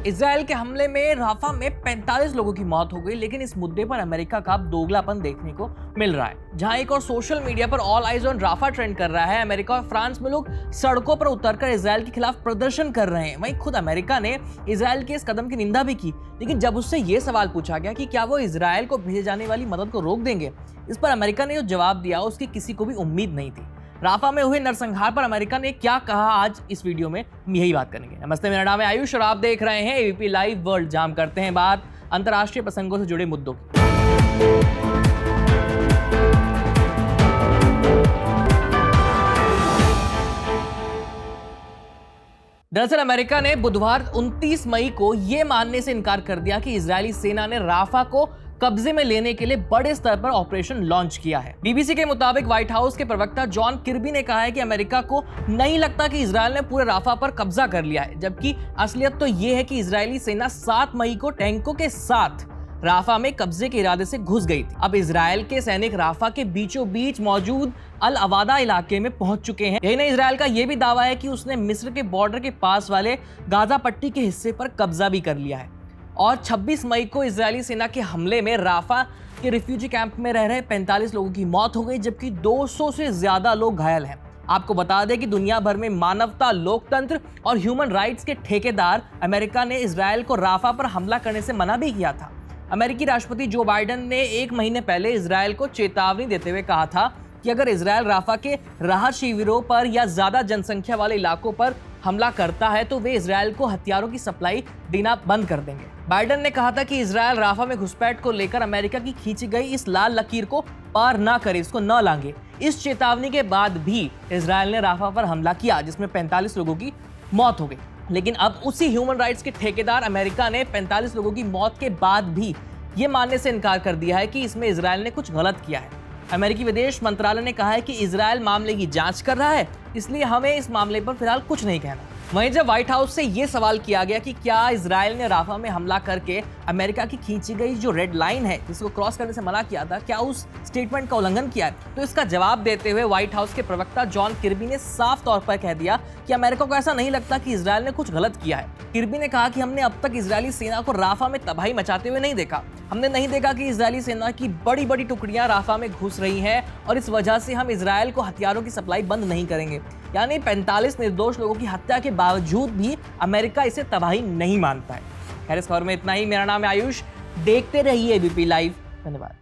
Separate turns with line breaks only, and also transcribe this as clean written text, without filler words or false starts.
Israel के हमले में राफा में 45 लोगों की मौत हो गई, लेकिन इस मुद्दे पर अमेरिका का अब दोगलापन देखने को मिल रहा है। जहां एक और सोशल मीडिया पर all eyes on Rafah trend कर रहा है, अमेरिका और फ्रांस में लोग सड़कों पर उतरकर इजराइल के खिलाफ प्रदर्शन कर रहे हैं। वहीं खुद अमेरिका ने इजराइल के इस कदम की निंदा भी की, लेकिन जब उससे यह सवाल पूछा गया कि क्या वो इजराइल को भेजे जाने वाली मदद को रोक देंगे, इस पर अमेरिका ने जो जवाब दिया उसकी किसी को भी उम्मीद नहीं थी। राफा में हुए नरसंहार पर अमेरिका ने क्या कहा, आज इस वीडियो में यही बात करेंगे। नमस्ते, मेरा नाम है आयुष और आप देख रहे हैं एबीपी लाइव वर्ल्ड, जहां करते हैं बात अंतर्राष्ट्रीय प्रसंगों से जुड़े मुद्दों की। दरअसल अमेरिका ने बुधवार 29 मई को यह मानने से इनकार कर दिया कि इजरायली सेना ने राफा को कब्जे में लेने के लिए बड़े स्तर पर ऑपरेशन लॉन्च किया है। बीबीसी के मुताबिक व्हाइट हाउस के प्रवक्ता जॉन किर्बी ने कहा है कि अमेरिका को नहीं लगता कि इजरायल ने पूरे राफा पर कब्जा कर लिया है, जबकि असलियत तो यह है कि इजरायली सेना 7 मई को टैंकों के साथ राफा में कब्जे के इरादे से घुस गई थी। अब इजरायल के सैनिक राफा के बीचों बीच मौजूद अल अवादा इलाके में पहुंच चुके हैं। यही नहीं, इजरायल का यह भी दावा है कि उसने मिस्र के बॉर्डर के पास वाले गाजा पट्टी के हिस्से पर कब्जा भी कर लिया है। और 26 मई को इजरायली सेना के हमले में राफा के रिफ्यूजी कैंप में रह रहे 45 लोगों की मौत हो गई, जबकि 200 से ज्यादा लोग घायल हैं। आपको बता दें कि दुनिया भर में मानवता, लोकतंत्र और ह्यूमन राइट्स के ठेकेदार अमेरिका ने इजरायल को राफा पर हमला करने से मना भी किया था। अमेरिकी राष्ट्रपति जो बाइडेन ने 1 महीने पहले इजरायल को चेतावनी देते हुए कहा था कि अगर इजरायल राफा के राहत शिविरों पर या ज्यादा जनसंख्या वाले इलाकों पर हमला करता है तो वे इजरायल को हथियारों की सप्लाई देना बंद कर देंगे। बाइडेन ने कहा था कि इजरायल राफा में घुसपैठ को लेकर अमेरिका की खींची गई इस लाल लकीर को पार ना करे, इसको न लांगे। इस चेतावनी के बाद भी इजरायल ने राफा पर हमला किया, जिसमें 45 लोगों की मौत हो गई। लेकिन अब उसी ह्यूमन राइट्स के ठेकेदार अमेरिका ने 45 लोगों की मौत के बाद भी ये मानने से इनकार कर दिया है कि इसमें इजरायल ने कुछ गलत किया है। अमेरिकी विदेश मंत्रालय ने कहा है कि इजरायल मामले की जांच कर रहा है, इसलिए हमें इस मामले पर फिलहाल कुछ नहीं कहना। वहीं जब व्हाइट हाउस से यह सवाल किया गया कि क्या इजरायल ने राफा में हमला करके अमेरिका की खींची गई जो रेड लाइन है, जिसको क्रॉस करने से मना किया था, क्या उस स्टेटमेंट का उल्लंघन किया है, तो इसका जवाब देते हुए व्हाइट हाउस के प्रवक्ता जॉन किर्बी ने साफ तौर पर कह दिया कि अमेरिका को ऐसा नहीं लगता कि इजरायल ने कुछ गलत किया है। किर्बी ने कहा कि हमने अब तक इजरायली सेना को राफा में तबाही मचाते हुए नहीं देखा। हमने नहीं देखा कि इजरायली सेना की बड़ी बड़ी टुकड़ियां राफा में घुस रही हैं और इस वजह से हम इजरायल को हथियारों की सप्लाई बंद नहीं करेंगे। यानी 45 निर्दोष लोगों की हत्या के बावजूद भी अमेरिका इसे तबाही नहीं मानता है। खैर, इस खबर में इतना ही। मेरा नाम है आयुष, देखते रहिए एबीपी लाइव। धन्यवाद।